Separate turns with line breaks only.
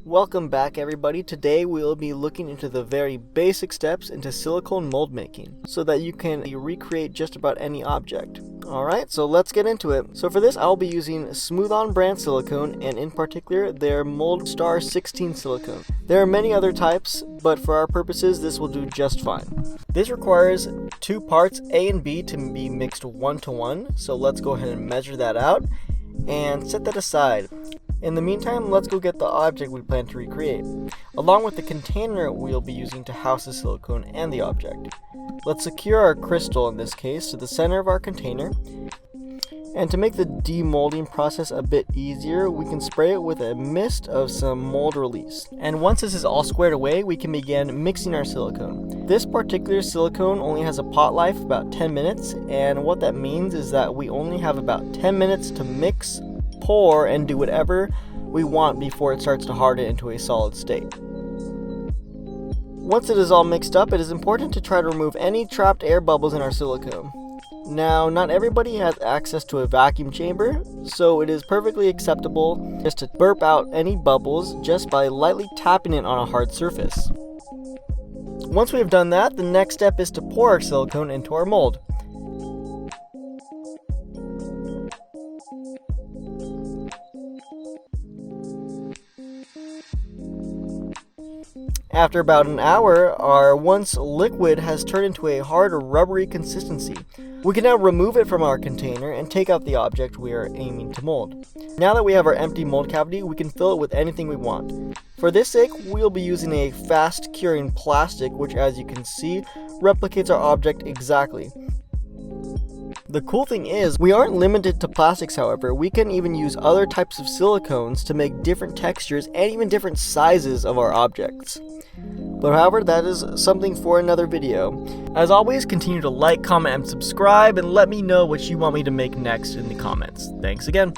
Welcome back everybody. Today we'll be looking into the very basic steps into silicone mold making so that you can recreate just about any object. Alright, so let's get into it. So for this I'll be using Smooth On brand silicone, and in particular their Mold Star 16 silicone. There are many other types, but for our purposes this will do just fine. This requires 2 parts A and B to be mixed 1-to-1, so let's go ahead and measure that out and set that aside. In the meantime, let's go get the object we plan to recreate, along with the container we'll be using to house the silicone and the object. Let's secure our crystal, in this case, to the center of our container. And to make the demolding process a bit easier, we can spray it with a mist of some mold release. And once this is all squared away, we can begin mixing our silicone. This particular silicone only has a pot life of about 10 minutes, and what that means is that we only have about 10 minutes to mix, pour, and do whatever we want before it starts to harden into a solid state. Once it is all mixed up, it is important to try to remove any trapped air bubbles in our silicone. Now, not everybody has access to a vacuum chamber, so it is perfectly acceptable just to burp out any bubbles just by lightly tapping it on a hard surface. Once we have done that, the next step is to pour our silicone into our mold. After about an hour, our once liquid has turned into a hard, rubbery consistency. We can now remove it from our container and take out the object we are aiming to mold. Now that we have our empty mold cavity, we can fill it with anything we want. For this sake, we'll be using a fast curing plastic, which, as you can see, replicates our object exactly. The cool thing is, we aren't limited to plastics, however. We can even use other types of silicones to make different textures and even different sizes of our objects. But however, that is something for another video. As always, continue to like, comment, and subscribe, and let me know what you want me to make next in the comments. Thanks again.